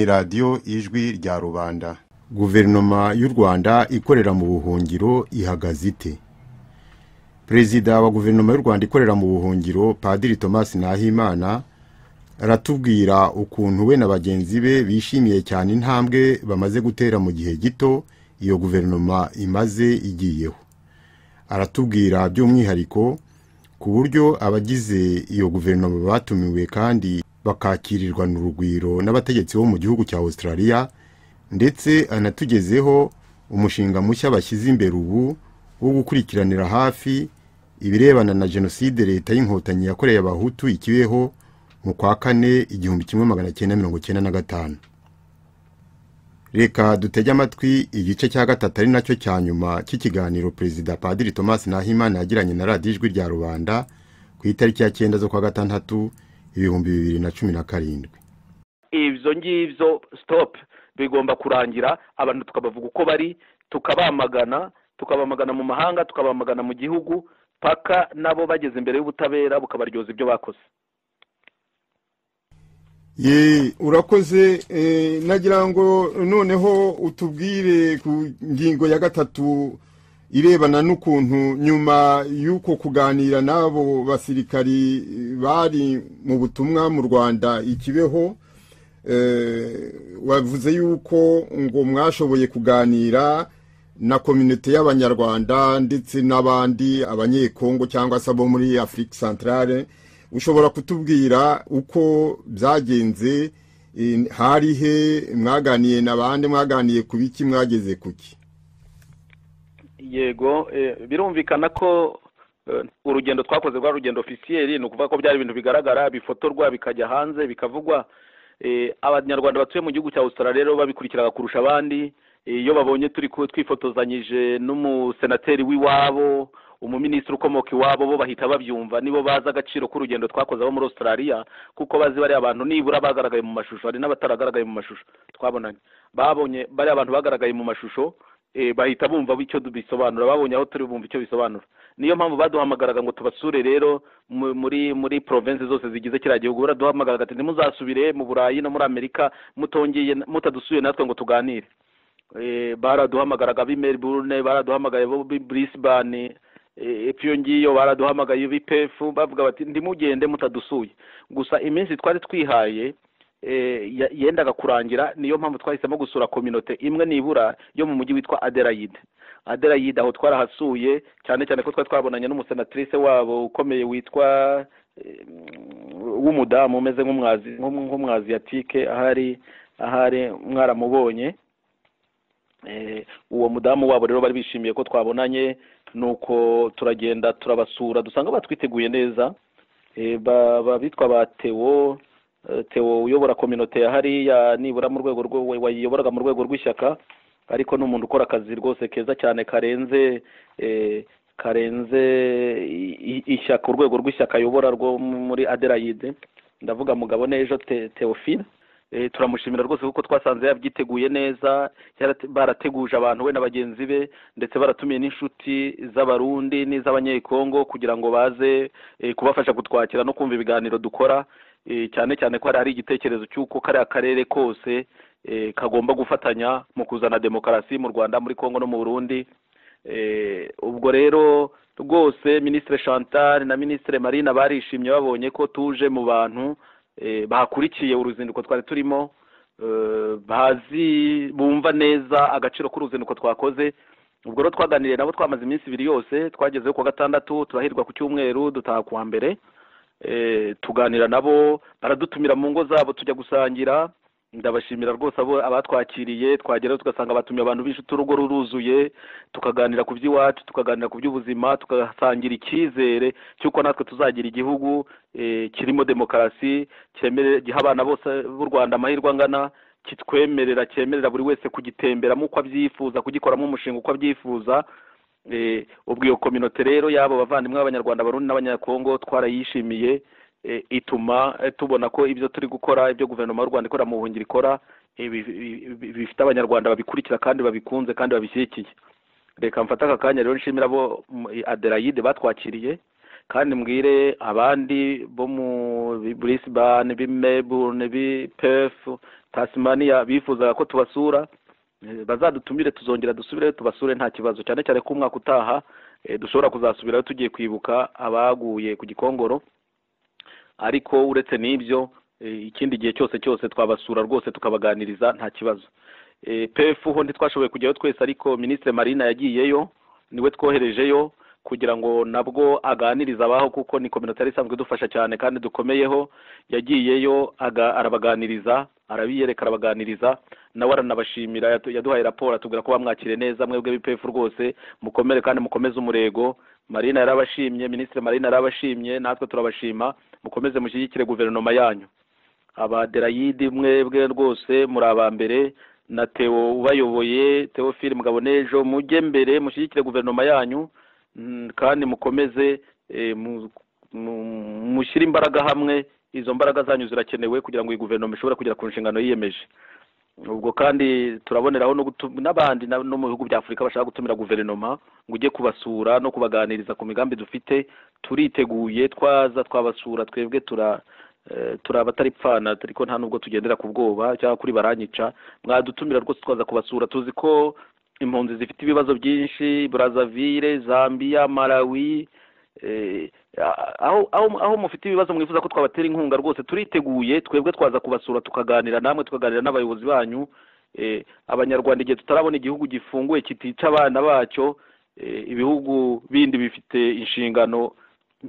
ni radiyo ijwi rya rubanda. Guverinoma y'u Rwanda ikorera mu buhungiro ihagaze ite? Perezida wa guverinoma y'u Rwanda ikorera mu buhungiro Padiri Thomas Nahimana aratubwira ukuntu we na bagenzi be bishimiye cyane intambwe bamaze gutera mu gihe gito iyo guverinoma imaze igiyeho. Aratubwira by'umwihariko ku buryo abagize iyo guverinoma batumiwe kandi bakakirirwa n'urugwiro n'abategetsi bo mu gihugu cya Australia, ndetse anatugezeho umushinga mushya bashyize imbere ubu wo gukurikiranira hafi ibirebana na jenoside leta y'inkotanyi yakoreye abahutu ikibeho mu kwa kane 1995. Reka dutege amatwi igice cya gatatu ari nacyo cya nyuma cy'ikiganiro Perezida Padiri Thomas Nahimana yagiranye na radiyo ijwi rya rubanda ku itariki ya 9 z'ukwa gatandatu 2017. Ivyo ngivyo stop bigomba kurangira, abantu tukabavuga uko bari, tukabamagana mu mahanga, tukabamagana mu gihugu, paka nabo bageze imbere y'ubutabera bukabaryoza ibyo bakoze. Urakoze. Nagira ngo noneho utubwire ku ngingo ya gatatu irebana n'ukuntu nyuma y'uko kuganira nabo basirikari bari mu butumwa mu Rwanda ikibeho, wavuze yuko ngo mwashoboye kuganira na community y'abanyarwanda ndetse n'abandi abanyekongo cyangwa se abo muri Afrique Centrale. Ushobora kutubwira uko byagenze? Hari he mwaganiye n'abandi, mwaganiye kubiki, mwageze kuki? Yego, birumvikana ko urugendo twakoze rwa rugendo officiel, no kuvuga ko byari ibintu bigaragara, bifotorwa, bikajya hanze, bikavugwa. Abanyarwanda batuye mu gihugu cya Australia rero babikurikiraga kurusha abandi. Iyo babonye turi twifotozanyije n'umusenateri w'iwabo, umuministri ukomoka iwabo, bo bahita babyumva, nibo baza agaciro k'urugendo twakoze abo muri Australia, kuko bazi bari abantu nibura bagaragaye mu mashusho, hari n'abataragaragaye mu mashusho twabonanye. Babonye bari abantu bagaragaye mu mashusho, bahita bumva icyo bisobanura, babonye aho turi bumva icyo bisobanura. Niyo mpamvu baduhamagaraga ngo tubasure rero muri province zose zigize kiriya gihugu. Baraduhamagaraga ati ntimuzasubire mu Burayi no muri Amerika mutadusuye natwe ngo tuganire. Baraduhamagaraga bi Melbourne, baraduhamagaye bo bi Brisbane, epyo ngiyo baraduhamagaye bi Perth, bavuga bati ndimugende mutadusuye. Gusa iminsi twari twihaye yendaga kurangira, niyo mpamvu twahisemo gusura community imwe nibura yo mu mujyi witwa Adelaide. Aho twarahasuye cyane cyane ko twabonanye n'umusenatrice wabo ukomeye witwa w'umudamu umeze nk'umwazi yatike, ahari mwaramubonye. Uwo mudamu wabo rero bari bishimiye ko twabonanye, nuko turagenda turabasura, dusanga batwiteguye neza. Bitwa ba Theo uyobora community yahari ya nibura mu rwego wayiyoboraga mu rwego rw'ishyaka, ariko n'umuntu ukora akazi rwose keza cyane karenze ishyaka, urwego rw'ishyaka ayobora rwo muri Adelaide. Ndavuga mugabo Nejo Theophile. Turamushimira rwose kuko twasanze yabyiteguye neza, barateguje abantu we n'abagenzi be, ndetse baratumiye n'inshuti z'abarundi n'iz'abanyekongo kugira ngo baze kubafasha kutwakira no kumva ibiganiro dukora, cyane cyane ko hari igitekerezo cy'uko kari akarere kose kagomba gufatanya mu kuzana demokarasi mu Rwanda, muri Kongo no mu Burundi. Ubwo rero rwose Ministre Chantal na Ministre Marina barishimye babonye ko tuje mu bantu bahakurikiye uruzinduko twari turimo, bazi bumva neza agaciro k'uruzinduko twakoze. Ubwo rero twaganiriye nabo, twamaze iminsi 2 yose, twagezeho ku gatandatu, turahirwa ku cyumweru, dutaha ku wa mbere. Tuganira nabo, baradutumira mu ngo zabo tujya gusangira. Ndabashimira rwose abo abatwakiriye, twageraho tugasanga batumiye abantu b'inshuti, urugo ruruzuye, tukaganira ku by'iwacu, tukaganira ku by'ubuzima, tugasangira icyizere cy'uko natwe tuzagira igihugu kirimo demokarasi, giha abana bose b'u Rwanda amahirwe angana, cyemerera buri wese kugitemberamo uko abyifuza, kugikoramo umushinga uko abyifuza. Ubwo iyo community rero yabo bavandimwe b'Abanyarwanda, Barundi n'Abanyakongo twarayishimiye. Ituma tubona ko ibyo turi gukora, ibyo guverinoma y'u Rwanda ikora mu buhungiro ikora, bifite Abanyarwanda babikurikira kandi babikunze kandi babishyigikiye. Reka mfata aka kanya rero nshimira abo Adelaide batwakiriye, kandi mbwire abandi bo mu Brisbane, Melbourne, Perth, Tasmania bifuza ko tubasura, bazadutumire tuzongera dusubire tubasure nta kibazo, cyane cyane ko umwaka utaha dushobora kuzasubirayo tugiye kwibuka abaguye ku Gikongoro. Ariko uretse n'ibyo ikindi gihe cyose twabasura rwose tukabaganiriza nta kibazo. PF ho ntitwashoboye kujyayo twese, ariko Ministre Marina yagiyeyo, niwe twoherejeyo kugira ngo nabwo aganiriza abaho, kuko ni community isanzwe dufasha cyane kandi dukomeyeho. Yagiyeyo arabaganiriza, arabiyereka, arabaganiriza, nawe aranabashimira, yaduhaye raporo atubwira ko bamwakire neza. Mwebwe BPF rwose mukomere kandi mukomeze umurego. Marina yarabashimye, Ministre Marina yarabashimye, natwe turabashima, mukomeze mushyigikire guverinoma yanyu. Abaderayidi mwebwe rwose muri abambere, na Theo ubayoboye, Theophile Mugabonejo, mujye mbere mushyigikire guverinoma yanyu kandi mukomeze mushyire imbaraga hamwe. Izo mbaraga zanyu zirakenewe kugira ngo iyi guverinoma ishobore kugera ku nshingano yiyemeje. Ubwo kandi turaboneraho n'abandi no mu bihugu bya Afurika bashaka gutumira guverinoma ngo ujye kubasura no kubaganiriza ku migambi dufite. Turiteguye, twaza twabasura, twebwe abatari pfana, ariko nta nubwo tugendera ku bwoba cyangwa kuri baranyica. Mwadutumira rwose twaza kubasura. Tuzi ko impunzi zifite ibibazo byinshi, Brazzaville, Zambia, Malawi, aho mufite ibibazo mwifuza ko twabatera inkunga, rwose turiteguye. Twebwe twaza kubasura tukaganira namwe, tukaganira n'abayobozi banyu. Abanyarwanda igihe tutarabona igihugu gifunguye kitica abana bacyo, ibihugu bindi bifite inshingano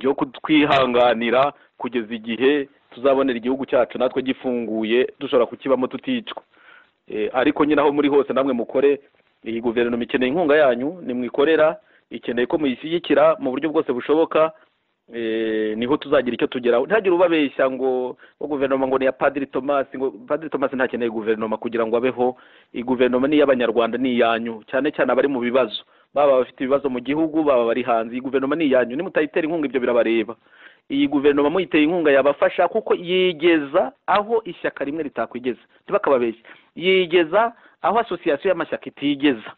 yo kutwihanganira kugeza igihe tuzabonera igihugu cyacu natwe gifunguye dushobora kukibamo tuticwa. Ariko nyine aho muri hose namwe mukore. Iyi guverinoma ikeneye inkunga yanyu, nimwikorera, ikeneye ko muyishyigikira mu buryo bwose bushoboka. Niho tuzagira icyo tugeraho. Ntihagire ubabeshya ngo guverinoma ngo ni ya Padiri Thomas, ngo Padiri Thomas ntakeneye guverinoma kugira ngo abeho. Iyi guverinoma ni y'abanyarwanda, ni yanyu, cyane cyane abari mu bibazo, baba bafite ibibazo mu gihugu, baba bari hanze. Iyi guverinoma ni yanyu, nimutayitera inkunga ibyo birabareba. Iyi guverinoma muyiteye inkunga yabafasha, kuko yigeza aho ishyaka rimwe ritakwigeza. Ntibakababeshya, yigeza aho association y'amashyaka itigeza.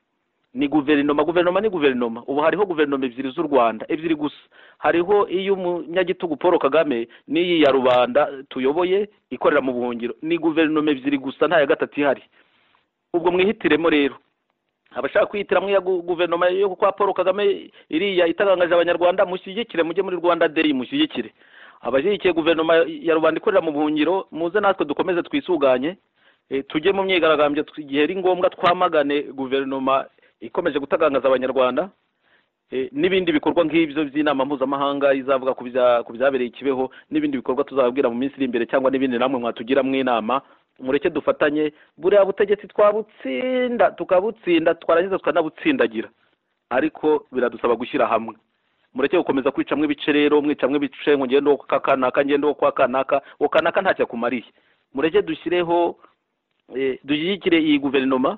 Ni guverinoma ni guverinoma. Ubu hariho guverinoma ebyiri z'u Rwanda, ebyiri gusa. Hariho iy'umunyagitugu Paul Kagame n'iyi ya rubanda tuyoboye ikorera mu buhungiro. Ni guverinoma ebyiri gusa, nta ya gatatu ihari. Ubwo mwihitiremo rero. Abashaka kwihitiramo ya guverinoma yo kwa Paul Kagame iriya itagangaje abanyarwanda, mushyigikire, mujye muri Rwanda Day mushyigikire. Abashyigikiye guverinoma ya rubanda ikorera mu buhungiro, muze natwe dukomeze twisuganye, tujye mu myigaragambyo igihe ari ngombwa, twamagane guverinoma ikomeje gutagangaza abanyarwanda. N'ibindi bikorwa nk'ibyo by'inama mpuzamahanga izavuga ku byabereye Kibeho, n'ibindi bikorwa tuzababwira mu minsi iri imbere, cyangwa n'ibindi namwe mwatugira mu inama. Mureke dufatanye, buriya butegetsi twabutsinda, tukabutsinda, twarangiza tukanabutsindagira, ariko biradusaba gushyira hamwe. Mureke gukomeza kwicamwe ibice rero, mwicamwe ibice ngo ngende kwa kanaka, ngende kwa kanaka, wo kanaka ntacyo kumariye. Mureke dushyireho, dushyigikire iyi guverinoma,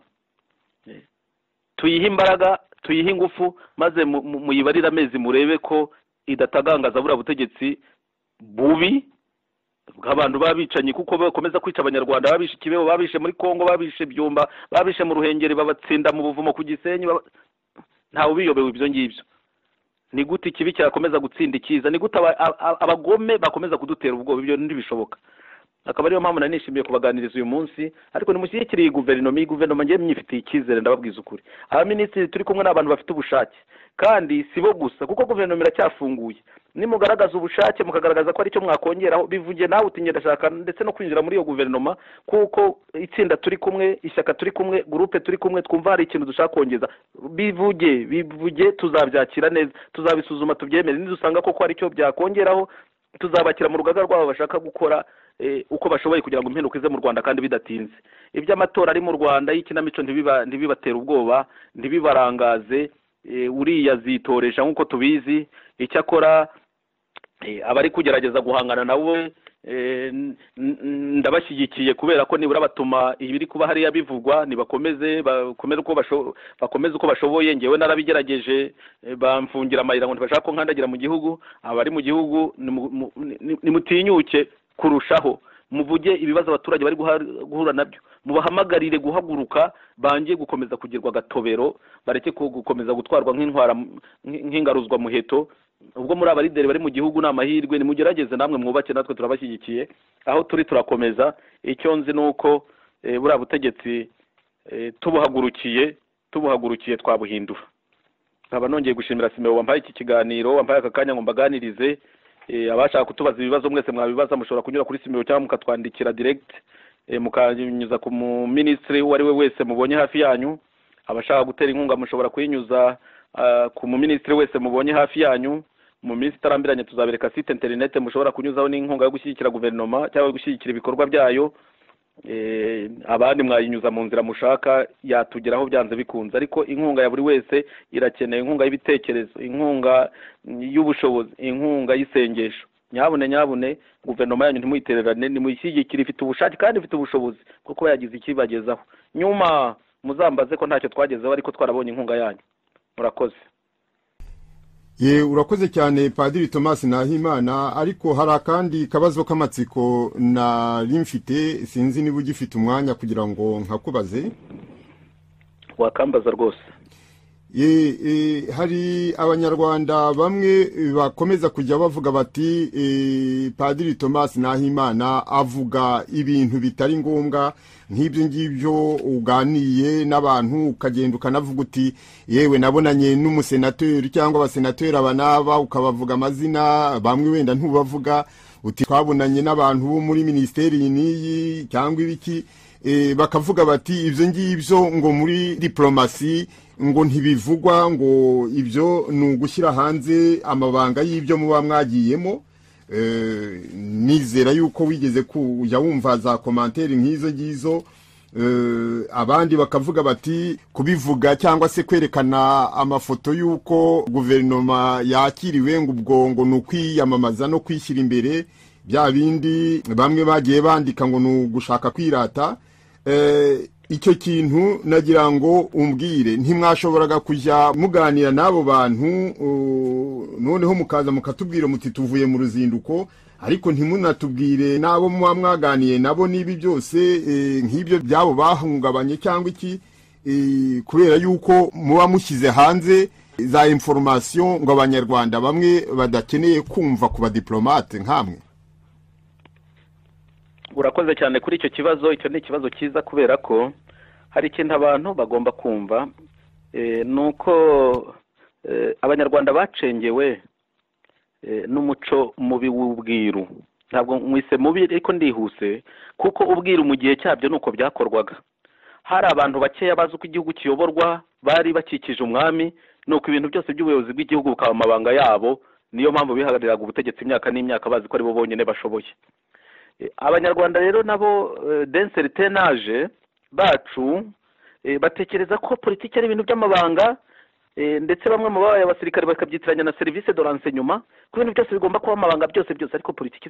tuyihe imbaraga, tuyihe ingufu, maze muyibarira amezi murebe ko idatagangaza buriya butegetsi bubi bw'abantu babicanye, kuko bakomeza kwica abanyarwanda. Babishe Kibeho, babishe muri Kongo, babishe Byumba, babishe mu Ruhengeri, babatsinda mu Buvumo ku Gisenyi. Ntawe ubiyobewe ibyo ngibyo. Ni gute ikibi cyakomeza gutsinda icyiza? Ni gute abagome bakomeza kudutera ubwoba? Ibyo ntibishoboka. Akaba ariyo mpamvu nanishimiye kubaganiriza uyu munsi. Ariko nimushyigikire iyi guverinoma ngiye myifitiye icyizere, ndababwiza ukuri. Abaminisitiri turi kumwe n'abantu bafite ubushake, kandi sibo gusa, kuko guverinoma iracyafunguye. Nimugaragaza ubushake, mukagaragaza ko ari cyo mwakongeraho, bivuge nawe uti ndashaka ndetse no kwinjira muri iyo guverinoma, kuko itsinda turi kumwe, ishyaka turi kumwe, groupe turi kumwe, twumva hari ikintu dushaka kongeza. Bivuge, tuzabyakira neza, tuzabisuzuma tubyemere. Nidusanga koko ari cyo byakongeraho, tuzabakira mu rugaga rwabo bashaka gukora uko bashoboye kugira ngo impinduka ize mu Rwanda kandi bidatinze. Iby'amatora ari mu Rwanda y'ikinamico ntibibatera ubwoba, ntibibarangaze. Uriya zitoresha nk'uko tubizi. Icyakora abari kugerageza guhangana nawe ndabashyigikiye, kubera ko nibura batuma ibiri kuba hariya bivugwa. Nibakomeze bakomeze uko bashoboye. Ngewe narabigerageje, bamfungira amayira ngo ntibashaka ko nkandagira mu gihugu. Abari mu gihugu nimutinyuke kurushaho, muvuge ibibazo abaturage bari guhura nabyo, mubahamagarire guhaguruka, banje gukomeza kugirwa gatobero, bareke gukomeza gutwarwa nk'intwara nk'ingaruzwa muheto. ubwo muri abarideri bari mu gihugu n'amahirwe nimugerageze namwe mwubake natwe turabashyigikiye aho turi turakomeza icyo nzi nuko buriya butegetsi tubuhagurukiye twabuhindura nkaba nongeye gushimira Simeon wambaye iki kiganiro wambaye aka kanya ngo mbaganirize abashaka kutubaza ibibazo mwese mwabibaza mushobora kunyura kuri Simeon cyangwa mukatwandikira direct mukanyuza ku ministry uwo ari we wese mubonye hafi yanyu abashaka gutera inkunga mushobora kuyinyuza ku ministry wese mubonye hafi yanyu mu minsi itarambiranye tuzabereka site internet mushobora kunyuzaho n'inkunga yo gushyigikira guverinoma cyangwa gushyigikira ibikorwa byayo abandi mwayinyuza mu nzira mushaka yatugeraho byanze bikunze ariko inkunga ya buri wese irakeneye inkunga y'ibitekerezo inkunga y'ubushobozi inkunga y'isengesho nyabune guverinoma yanyu ntimuyitererane nimuyishyigikire ifite ubushake kandi ifite ubushobozi kuko yagize ikibagezaho nyuma muzambaze ko ntacyo twagezeho ariko twarabonye inkunga yanyu murakoze. Urakoze cyane Padiri Thomas Nahimana ariko hari akandi kabazo k'amatsiko nari mfite sinzi niba ugifite umwanya kugira ngo nkakubaze. Wakambaza rwose. Hari abanyarwanda bamwe bakomeza kujya bavuga bati Padiri Thomas Nahimana avuga ibintu bitari ngombwa nk'ibyo ngibyo uganiye n'abantu ukagenda ukanavuga uti yewe nabonanye n'umusenateri cyangwa abasenateri abanaba ukabavuga amazina bamwe wenda ntubavuga uti twabonanye n'abantu bo muri ministeri niyi cyangwa ibiki bakavuga bati ibyo ngibyo ngo muri diplomasi ngo ntibivugwa ngo ibyo ni ugushyira hanze amabanga y'ibyo muba mwagiyemo. Nizera yuko wigeze kujya wumva za komanteri nk'izo ngizo abandi bakavuga bati kubivuga cyangwa se kwerekana amafoto y'uko guverinoma yakiriwe ngo ubwo ngo ni ukwiyamamaza no kwishyira imbere bya bindi bamwe bagiye bandika ngo ni ugushaka kwirata. Icyo kintu nagira ngo umbwire ntimwashoboraga kujya muganira n'abo bantu noneho mukaza mukatubwira muti tuvuye mu ruzinduko ariko ntimunatubwire n'abo muba mwaganiye nabo nibi byose nk'ibyo byabo bahungabanye cyangwa iki kubera yuko muba mushyize hanze za information ngo abanyarwanda bamwe badakeneye kumva ku badiplomate nkamwe. Urakoze cyane kuri icyo kibazo. Icyo ni ikibazo cyiza kubera ko hari ikintu abantu bagomba kumva nuko abanyarwanda bacengewe n'umuco mubi w'ubwiru. Ntabwo mwise mubi ariko ndihuse kuko ubwiru mu gihe cyabyo nuko byakorwaga. Hari abantu bakeya bazi uko igihugu kiyoborwa bari bakikije umwami nuko ibintu byose by'ubuyobozi bw'igihugu bukaba amabanga yabo niyo mpamvu bihagariraga ubutegetsi imyaka n'imyaka bazi ko ari bo bonyine bashoboye. Abanyarwanda rero nabo denseri tenaje bacu batekereza ko politiki ari ibintu by'amabanga ndetse bamwe mu babaye abasirikare bakabyitiranya na service de renseignement ku bintu byose bigomba kuba amabanga byose ariko politiki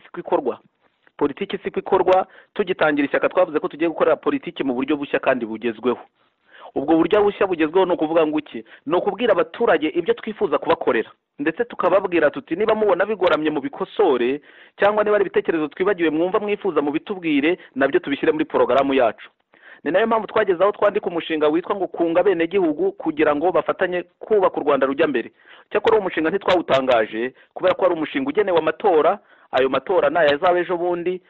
siko ikorwa tugitangira ishyaka twavuze ko tugiye gukora politiki mu buryo bushya kandi bugezweho. Ubwo buryo bushya bugezweho no kuvuga ngo iki no kubwira abaturage ibyo twifuza kubakorera ndetse tukababwira tuti niba mubona bigoramye mu bikosore cyangwa niba ari ibitekerezo twibagiwe mwumva mwifuza mu bitubwire nabyo tubishyire muri porogaramu yacu. Ni nayo mpamvu twagezaho twandika umushinga witwa ngo kunga bene gihugu kugira ngo bafatanye kubaka u Rwanda rujya mbere. Cyakora uwo mushinga ntitwawutangaje kubera ko ari umushinga ugenewe amatora. Ayo matora nayazabe ejo bundi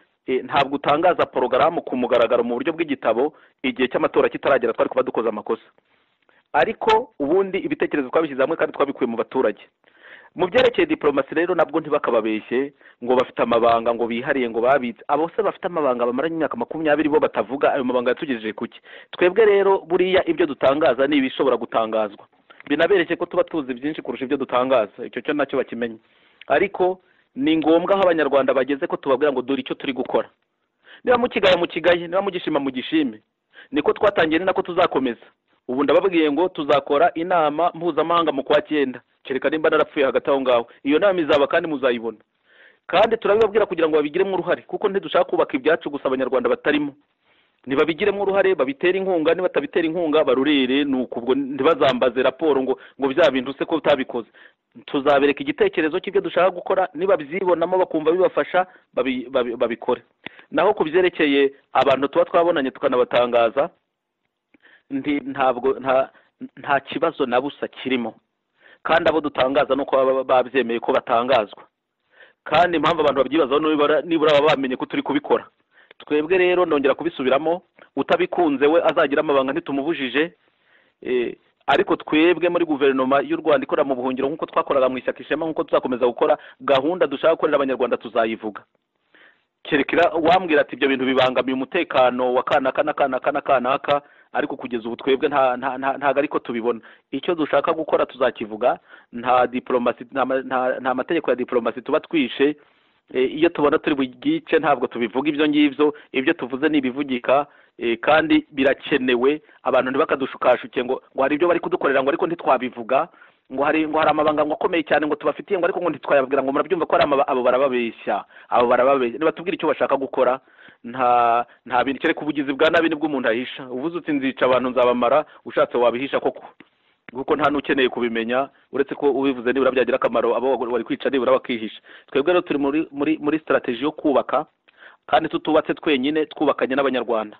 ntabwo utangaza porogaramu ku mugaragaro mu buryo bw'igitabo igihe cy'amatora kitaragera twari kuba dukoze amakosa ariko ubundi ibitekerezo twabishyize hamwe kandi twabikuye mu baturage. Mu byerekeye diplomasi rero nabwo ntibakababeshye ngo bafite amabanga ngo bihariye ngo babitse abo se bafite amabanga bamaranye imyaka 20 bo batavuga ayo mabanga yatugejeje kuki. Twebwe rero buriya ibyo dutangaza ni ibishobora gutangazwa binabereke ko tuba tuzi byinshi kurusha ibyo dutangaza. Icyo cyo nacyo bakimenye ariko ni ngombwa aho abanyarwanda bageze ko tubabwira ngo dore icyo turi gukora. Niba mukigaye niba mugishima mugishime niko twatangiye nako tuzakomeza. Ubu ndababwiye ngo tuzakora inama mpuzamahanga mu kwa 9 kereka nimba narapfuye hagati aho ngaho. Iyo nama izaba kandi muzayibona kandi turabibabwira kugira ngo babigiremo uruhare kuko ntidushaka kubaka ibyacu gusa abanyarwanda batarimo. Nibabigiremo uruhare babitera inkunga niba tabitera inkunga barurere nuko ubwo ntibazambaze raporo ngo bya bintu se ko utabikoze. Tuzabereka igitekerezo cy'ibyo dushaka gukora niba bizibonamo bakumva bibafasha babikore. Naho kubyerekeye abantu tuba twabonanye tukanabatangaza ntabwo nta kibazo na busa kirimo. kandi abo dutangaza nuko baba babyemeye ko batangazwa, kandi impamvu abantu babyibazaho nibura baba bamenye ko turi kubikora. Twebwe rero nongera kubisubiramo, utabikunze we azagira amabanga ntitumubujije, ariko twebwe muri guverinoma y'u Rwanda ikora mu buhungiro nk'uko twakoraga mu ishyaka Ishema, nk'uko tuzakomeza gukora gahunda dushaka gukorera abanyarwanda tuzayivuga. Kerekera wambwira ati ibyo bintu bibangamiye umutekano wa kanaka, ariko kugeza ubu twebwe ntago ariko tubibona. Icyo dushaka gukora tuzakivuga, nta diplomasi, nta mategeko ya diplomasi tuba twishe. Iyo tubona turi bugice ntabwo tubivuga ibyo ngibyo, ibyo tuvuze nibivugika, kandi birakenewe. Abantu ntibakadushukashuke ngo hari ibyo bari kudukorera ngo ariko ntitwabivuga, ngo hari amabanga ngo akomeye cyane ngo tubafitiye ngo ariko ngo ntitwayabwira, ngo murabyumva ko ari abo barababeshya. Nibatubwira icyo bashaka gukora, nta bintu kereka ubugizi bwa nabi nibwo umuntu ahisha. Uvuze uti nzica abantu nzabamara, ushatse wabihisha koko, kuko nta n'ukeneye kubimenya, uretse ko ubivuze nibura byagira akamaro abo bari kwica nibura bakihisha. Twebwe rero turi muri strategy yo kubaka, kandi tutubatse twenyine, twubakanye n'abanyarwanda.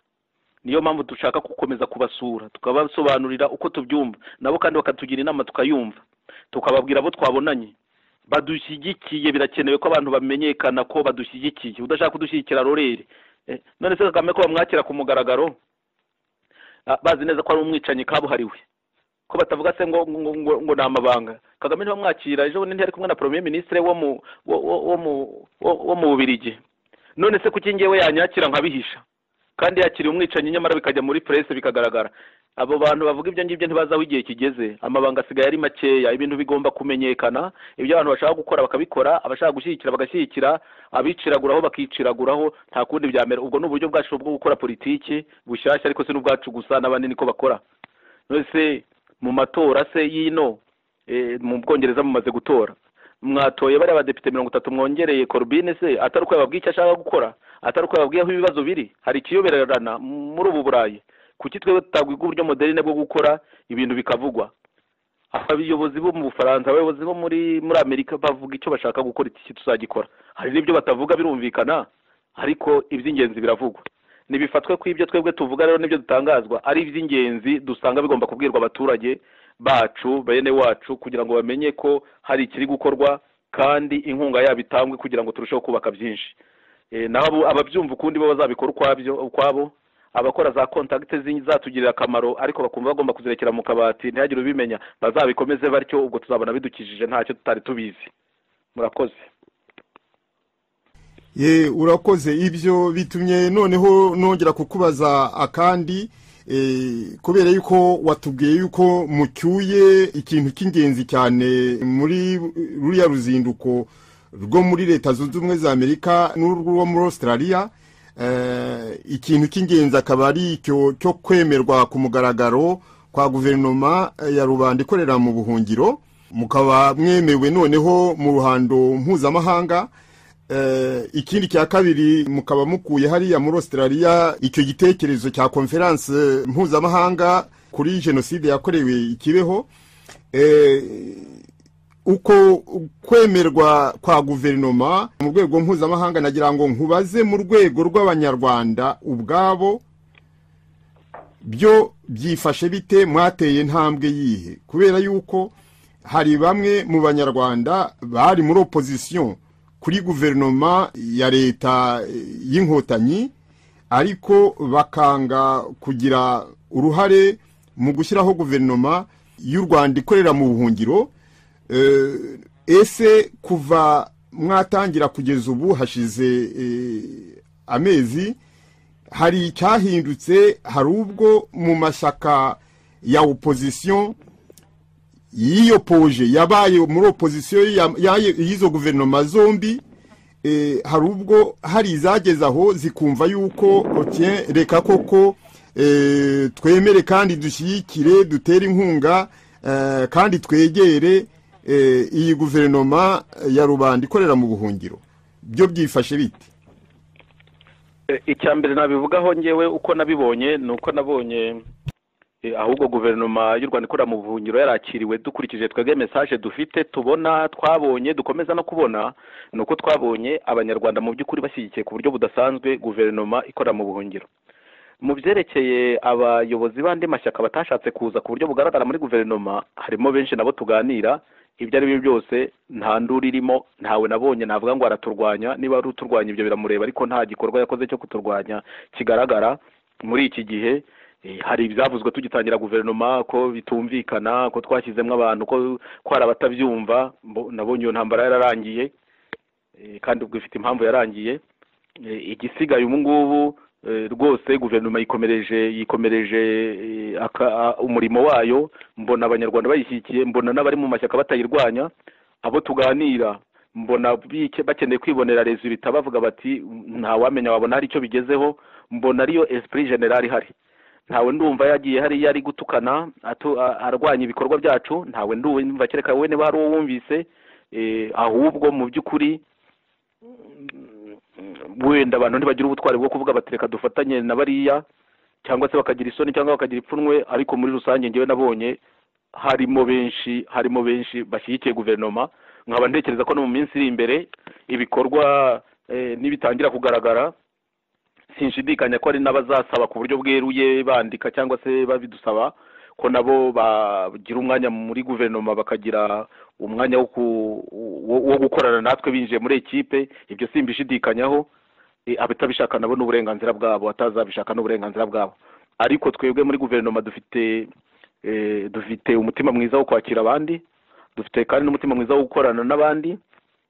Niyo mpamvu dushaka gukomeza kubasura, tukabasobanurira uko tubyumva, nabo kandi bakatugira inama tukayumva, tukababwira abo twabonanye badushyigikiye. Birakenewe ko abantu bamenyekana ko badushyigikiye. Udashaka kudushyigikira rorere, none se Kagame ko bamwakira ku mugaragaro bazi neza ko ari umwicanyi kabuhariwe, ko batavuga se ngo ni amabanga. Kagame ntibamwakira. Ejo bundi ari kumwe na premier ministre wo mu Bubiligi. None se kuki ngewe yanyakira nkabihisha, kandi yakiriye umwicanyi nyamara bikajya muri presse bikagaragara? Abo bantu bavuga ibyo ngibyo ntibazaho igihe kigeze. Amabanga asigaye ari makeya, ibintu bigomba kumenyekana. Ibyo abantu bashaka gukora bakabikora, abashaka gushyigikira bagashyigikira, abiciraguraho bakiciraguraho, nta kundi byamera. Ubwo ni uburyo bwacu bwo gukora politiki bushyashya, ariko se n'ubwacu gusa, n'abandi niko bakora. Nose mu matora se yino mu Bwongereza mumaze gutora, mwatoye bari abadepite 30 mwongereye Corbyn, se atari uko yababwiye icyo ashaka gukora, atari uko yababwiye aho ibibazo biri? Hari ikiyobererana muri ubu Burayi? Kuki twebwe tutagwiga uburyo moderne bwo gukora ibintu bikavugwa? Abayobozi bo mu Bufaransa, abayobozi bo muri Amerika bavuga icyo bashaka gukora, iki tuzagikora. Hari n'ibyo batavuga birumvikana, ariko iby'ingenzi biravugwa. Nibifatwe ko ibyo twebwe tuvuga rero n'ibyo dutangazwa ari iby'ingenzi, dusanga bigomba kubwirwa abaturage bacu, bene wacu, kugira ngo bamenye ko hari ikiri gukorwa, kandi inkunga yabo itangwe kugira ngo turusheho kubaka byinshi. Nabo ababyumva ukundi bo bazabikora ukwabo, abakora za contact zizatugirira akamaro, ariko bakumva bagomba kuzirekera mu kabati ntihagire ubimenya, bazabikomeze batyo. Ubwo tuzabona bidukijije ntacyo tutari tubizi. Murakoze. Urakoze. Ibyo bitumye noneho nongera kukubaza akandi, kubera yuko watubwiye yuko mucyuye ikintu cy'ingenzi cyane muri ruriya ruzinduko rwo muri Leta Zunze Ubumwe za Amerika n'urwo muri Australia. Ikintu cy'ingenzi akaba ari icyo cyo kwemerwa ku mugaragaro kwa guverinoma ya rubanda ikorera mu buhungiro, mukaba mwemewe noneho mu ruhando mpuzamahanga. Ikindi cya kabiri, mukaba mukuye hariya muri Australia icyo gitekerezo cya conference mpuzamahanga kuri jenoside yakorewe ikibeho. Uko kwemerwa kwa guverinoma mu rwego mpuzamahanga, nagira ngo nkubaze mu rwego rw'abanyarwanda ubwabo byo byifashe bite? Mwateye ntambwe yihe? Kubera yuko hari bamwe mu banyarwanda bari muri opposition kuri guverinoma ya leta y'inkotanyi, ariko bakanga kugira uruhare mu gushyiraho guverinoma y'u Rwanda ikorera mu buhungiro. Ese kuva mwatangira kugeza ubu hashize amezi, hari icyahindutse? Hari ubwo mu mashyaka ya opposition yiyopoje, yabaye muri opposition y'izo guverinoma zombi, hari ubwo hari izageza aho zikumva yuko reka koko twemere kandi dushyigikire, dutere inkunga kandi twegere iyi guverinoma ya rubanda ikorera mu buhungiro. Byo byifashe bite? Icyambere nabivugaho ngewe uko nabibonye, nuko nabonye ahubwo guverinoma y'u Rwanda ikorera mu buhungiro yarakiriwe dukurikije twebwe message dufite, tubona, twabonye, dukomeza no kubona, nuko twabonye abanyarwanda mu by'ukuri bashyigikiye ku buryo budasanzwe guverinoma ikorera mu buhungiro. Mu byerekeye abayobozi bandi mashyaka batashatse kuza ku buryo bugaragara muri guverinoma, harimo benshi nabo tuganira, ibyo ari byo byose nta nduru irimo, ntawe nabonye navuga ngo araturwanya. Niba ari uturwanya ibyo biramureba, ariko nta gikorwa yakoze cyo kuturwanya kigaragara muri iki gihe. Hari ibyavuzwe tugitangira guverinoma ko bitumvikana, ko twashyizemo abantu, ko hari abatabyumva. Nabonye iyo ntambara yararangiye, kandi ubwo ifite impamvu yarangiye. Igisigaye ubu ngubu rwose guverinoma yikomereje umurimo wayo. Mbona abanyarwanda bayishyigikiye, mbona n'abari mu mashyaka batayirwanya, abo tuganira mbona bakeneye kwibonera resultat, bavuga bati ntawamenya wabona hari icyo bigezeho. Mbona ariyo esprit general ihari. Ntawe ndumva yagiye hariya ari gutukana arwanya ibikorwa byacu, ntawe ndumva kereka we niba hari uwo wumvise. Ahubwo mu by'ukuri wenda abantu ntibagira ubutwari bwo kuvuga bati reka dufatanye na bariya, cyangwa se bakagira isoni cyangwa bakagira ipfunwe. Ariko muri rusange ngewe nabonye harimo benshi bashyigikiye guverinoma. Nkaba ntekereza ko no mu minsi iri imbere ibikorwa nibitangira kugaragara, sinshidikanya ko ari n'abazasaba ku buryo bweruye bandika cyangwa se babidusaba ko nabo bagira umwanya muri guverinoma, bakagira umwanya wo gukorana natwe binjiye muri ekipe. Ibyo simbishidikanyaho. Abatabishaka nabo n'uburenganzira bwabo, atazabishaka n'uburenganzira bwabo. Ariko twebwe muri guverinoma dufite umutima mwiza wo kwakira abandi, dufite kandi n'umutima mwiza wo gukorana n'abandi.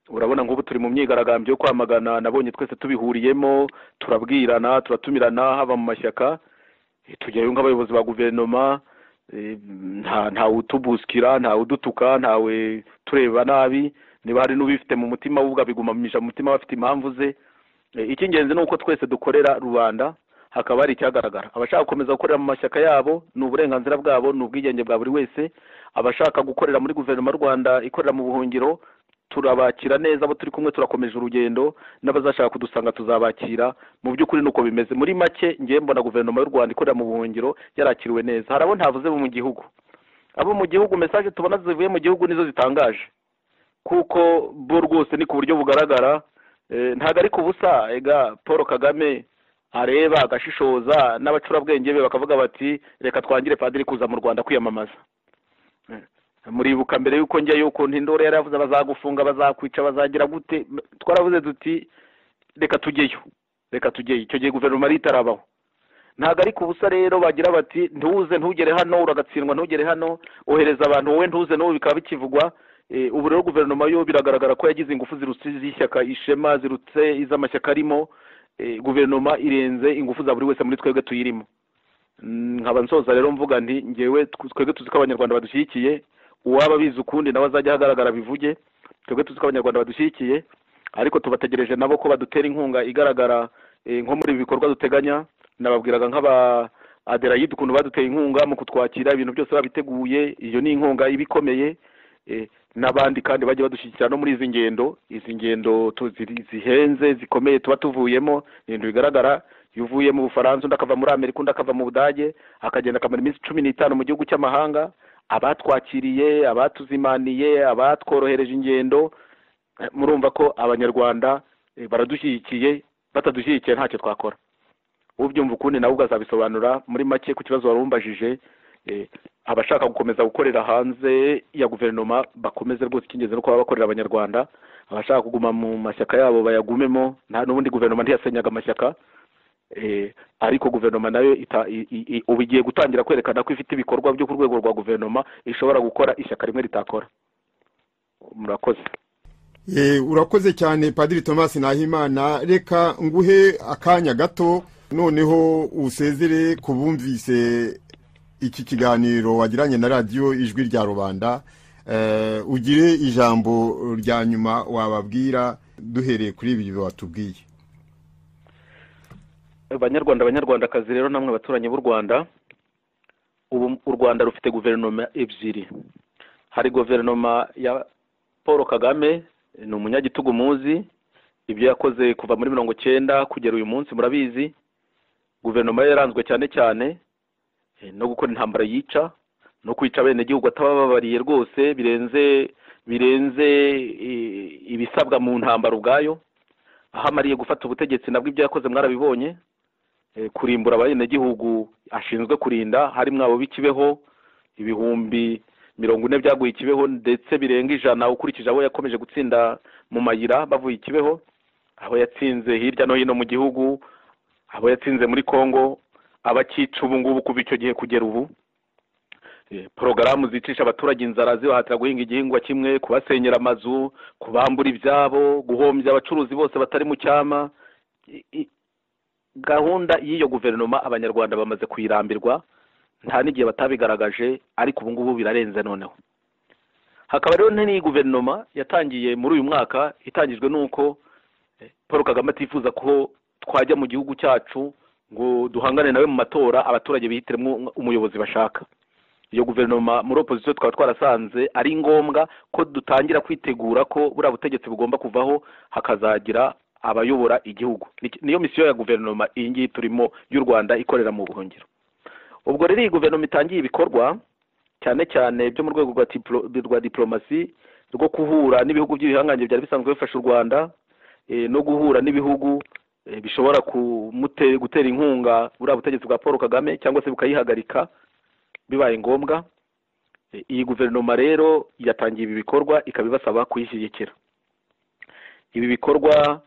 Urabona nk'ubu turi mu myigaragambyo yo kwamagana, nabonye twese tubihuriyemo, turabwirana, turatumirana, haba mu mashyaka, tujyayo nk'abayobozi ba guverinoma. Ntawe utubuskira, ntawe udutuka, ntawe tureba nabi. Niba hari n'ubifite mu mutima uvuga bigumamisha mu mutima, bafite impamvu ze. Icy'ingenzi ni uko twese dukorera rubanda, hakaba hari icyagaragara. Abashaka gukomeza gukorera mu mashyaka yabo ni uburenganzira bwabo, ni ubwigenge bwa buri wese. Abashaka gukorera muri guverinoma y'u Rwanda ikorera mu buhungiro, turabakira neza, abo turi kumwe turakomeje urugendo. N'abazashaka kudusanga tuzabakira. Mu by'ukuri nuko bimeze. Muri make ngiye mbona guverinoma y'u Rwanda ikorera mu buhungiro yarakiriwe neza. Hari abo ntavuze mu gihugu, abo mu gihugu message tubona zivuye mu gihugu nizo zitangaje, kuko bo rwose ni ku buryo bugaragara. Ntago ari kubusa. Paul Kagame areba agashishoza, n'abacurabwenge be bakavuga bati reka twangire padiri kuza mu Rwanda kwiyamamaza. Muribuka mbere yuko njya yuko Ntindore yari yavuze bazagufunga, bazakwica, bazagira gute. Twaravuze duti reka tujyeyo. Icyo gihe guverinoma ari itarabaho. Ntago ari kubusa rero bagira bati ntuze, ntugere hano uragatsindwa, ntugere hano, ohereza abantu wowe ntuze, no bikaba bikivugwa. Ubu rero guverinoma yo biragaragara ko yagize ingufu zirutse z'ishyaka Ishema, zirutse iz'amashyaka arimo. Guverinoma irenze ingufu za buri wese muri twebwe tuyirimo. Nkaba nsoza rero mvuga nti ngewe twebwe tuzi ko abanyarwanda badushyigikiye. Uwaba bizi ukundi nawe azajya ahagaragara bivuge. Twebwe tuzi ko abanyarwanda badushyigikiye, ariko tubategereje nabo ko badutera inkunga igaragara. Nko muri ibi bikorwa duteganya, nababwiraga nk'aba Adelaide ukuntu baduteye inkunga mu kutwakira, ibintu byose babiteguye. Iyo ni inkunga ibikomeye. N'abandi kandi bajye badushyigikira no muri izi ngendo zihenze zikomeye tuba tuvuyemo. Ibintu bigaragara, iyo uvuye mu Bufaransa, undi akava muri Amerika, undi akava mu Budage, akagenda akamara iminsi 15 mu gihugu cy'amahanga. Abatwakiriye, abatuzimaniye, abatworohereje ingendo, murumva ko abanyarwanda baradushyigikiye. Batadushyigikiye ntacyo twakora. Ubyumva ukundi nawe ugazabisobanura. Muri make ku kibazo warumbajije, abashaka gukomeza gukorera hanze ya guverinoma bakomeze rwose. Icy'ingenzi no kuba bakorera abanyarwanda. Abashaka kuguma mu mashyaka yabo bayagumemo. Nta n'ubundi guverinoma ntiyasenyaga amashyaka. Ariko guverinoma nayo ubu igiye gutangira kwerekana ko ifite ibikorwa byo ku rwego rwa guverinoma ishobora gukora ishyaka rimwe ritakora. Murakoze. Urakoze cyane Padiri Thomas Nahimana. Reka nguhe akanya gato noneho usezere kubumvise iki kiganiro wagiranye na radio Ijwi rya Rubanda. Ugire ijambo rya nyuma wababwira duhereye kuri ibi watubwiye. Abanyarwandakazi rero namwe baturanyi b'u Rwanda, ubu u Rwanda rufite guverinoma ebyiri. Hari guverinoma ya Paul Kagame, ni umunyagitugu muzi, ibyo yakoze kuva muri 1990 kugera uyu munsi murabizi. Guverinoma yaranzwe cyane no gukora intambara yica, no kwica bene gihugu atabababariye rwose birenze ibisabwa mu ntambara ubwayo. Ahamariye gufata ubutegetsi nabwo ibyo yakoze mwarabibonye. Kurimbura abene gihugu ashinzwe kurinda, harimo abo bikibeho ibihumbi 40 byaguye Kibeho ndetse birenga 100 ukurikije abo yakomeje gutsinda mu mayira bavuye Kibeho, aho yatsinze hirya no hino mu gihugu, abo yatsinze muri Kongo, abakica ubu ngubu kuva icyo gihe kugera ubu. Porogaramu zicisha abaturage inzara zibahatira guhinga igihingwa kimwe, kubasenyera amazu, kubambura ibyabo, guhombya abacuruzi bose batari mu cyama. Gahunda y'iyo guverinoma abanyarwanda bamaze kuyirambirwa, nta n'igihe batabigaragaje, ariko ubu ngubu birarenze noneho. Hakaba rero n'iyi guverinoma yatangiye muri uyu mwaka, itangijwe nuko Paul Kagame atifuza ko twajya mu gihugu cyacu ngo duhangane nawe mu matora, abaturage bihitiremo umuyobozi bashaka. Iyo guverinoma muri opposition twaba twarasanze ari ngombwa ko dutangira kwitegura ko buriya butegetsi bugomba kuvaho, hakazagira abayobora igihugu. Niyo misiyo ya guverinoma iyi ngiyi turimo y'u Rwanda ikorera mu buhungiro. Ubwo rero iyi guverinoma itangiye ibikorwa cyane cyane byo mu rwego rwa diplomasi, rwo guhura n'ibihugu by'ibihangange byari bisanzwe bifasha u Rwanda, no guhura n'ibihugu bishobora gutera inkunga buriya butegetsi bwa Paul Kagame cyangwa se bukayihagarika bibaye ngombwa. Iyi guverinoma rero yatangiye ibi bikorwa, ikabibasaba kuyishyigikira. Ibi bikorwa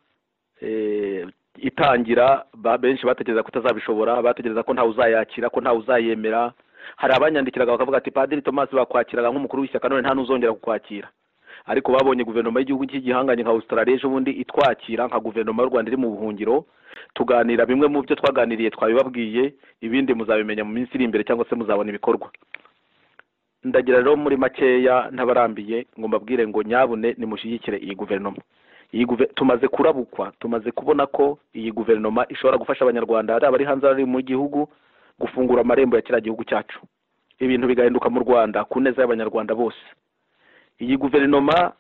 itangira benshi batekereza kutazabishobora, batekereza ko ntawe uzayakira, ko ntawe uzayemera. Hari abanyandikiraga bakavuga ati Padiri Thomas bakwakiraga nk'umukuru w'ishyaka none nta n'uzongera kukwakira. Ariko babonye guverinoma y'igihugu cy'igihanganye nka Australia ejo bundi itwakira nka guverinoma y'u Rwanda iri mu buhungiro, tuganira bimwe mu byo twaganiriye, twabibabwiye, ibindi muzabimenya mu minsi iri imbere cyangwa se muzabona ibikorwa. Ndagira rero muri makeya ntabarambiye ngo mbabwire ngo nyabune nimushyigikire iyi guverinoma. Tumaze kurabukwa, tumaze kubona ko iyi guverinoma ishobora gufasha abanyarwanda ari abari hanze ari mu gihugu gufungura amarembo ya kiriya gihugu cyacu, ibintu bigahinduka mu Rwanda ku neza y'abanyarwanda bose. Iyi guverinoma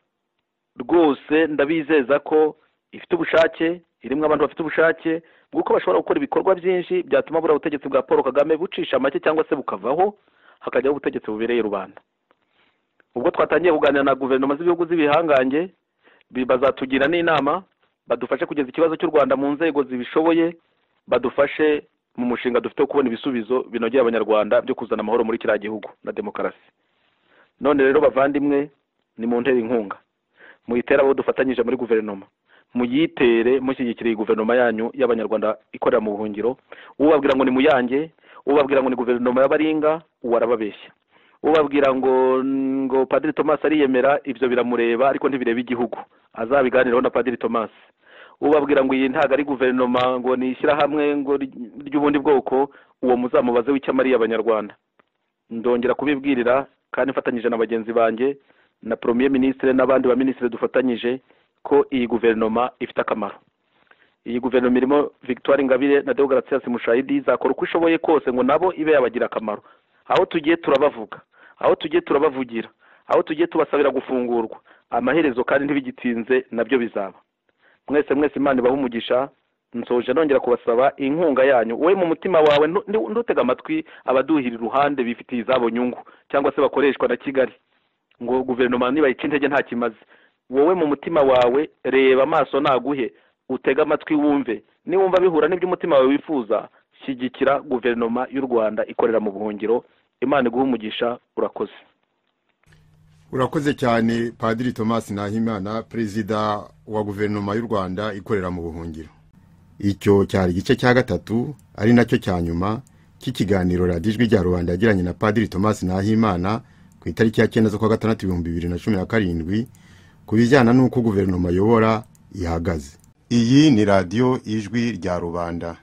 rwose ndabizeza ko ifite ubushake, irimo abantu bafite ubushake bw'uko bashobora gukora ibikorwa byinshi byatuma buriya butegetsi bwa Paul Kagame bucisha make cyangwa se bukavaho, hakajyaho ubutegetsi bubereye rubanda. Ubwo twatangiye kuganira na guverinoma z'ibihugu z'ibihangange, bazatugira n'inama, badufashe kugeza ikibazo cy'u Rwanda mu nzego zibishoboye, badufashe mu mushinga dufite wo kubona ibisubizo binogeye abanyarwanda byo kuzana amahoro muri kiriya gihugu na demokarasi. None rero bavandimwe, ni mu ntera inkunga, muyitera abo dufatanyije muri guverinoma, muyitere mushyigikira iyi guverinoma yanyu y'abanyarwanda ikorera mu buhungiro. Ubabwira ngo ni muyange, ubabwira ngo ni guverinoma y'abaringa, uwarababeshya. Ubabwira ngo Padiri Thomas ariyemera, ibyo biramureba ariko ntibireba igihugu, azabiganiraho na Padiri Thomas. Ubabwira ngo iyi ntago ari guverinoma ngo nishyira hamwe ngo ry'ubundi bwoko, uwo muzamubaze w'icyamariye abanyarwanda. Ndongera kubibwirira kandi mfatanyije na bagenzi banjye na Premier Ministre n'abandi ba ministre dufatanyije ko iyi guverinoma ifite akamaro. Iyi guverinoma irimo Victoire Ingabire na Deogratias Mushayidi, zakora uko ishoboye kose ngo nabo ibe yabagira akamaro. Aho tugiye turabavuga, aho tugiye turabavugira, aho tugiye tubasabira gufungurwa, amaherezo kandi ntibigitinze nabyo bizaba. Mwese Imana ibahe umugisha. Nsoje nongera kubasaba inkunga yanyu. Wowe mu mutima wawe ndutega amatwi abaduhira iruhande bifitiye izabo nyungu cyangwa se bakoreshwa na Kigali ngo guverinoma niba yica intege nta kimaze. Wowe mu mutima wawe reba amaso naguhe, utega amatwi wumve, niwumva bihura n'ibyo umutima wawe wifuza, shyigikira guverinoma y'u Rwanda ikorera mu buhungiro. Imana iguhe umugisha. Urakoze. Urakoze cyane Padiri Thomas Nahimana, perezida wa guverinoma y'u Rwanda ikorera mu buhungiro. Icyo cyari igice cya gatatu, ari nacyo cya nyuma cy'ikiganiro radiyo Ijwi rya Rubanda yagiranye na Padiri Thomas Nahimana ku itariki ya 9 z'ukwa gatandatu 2017 ku bijyana n'uko guverinoma yobora ihagaze. Iyi ni radiyo Ijwi rya Rubanda.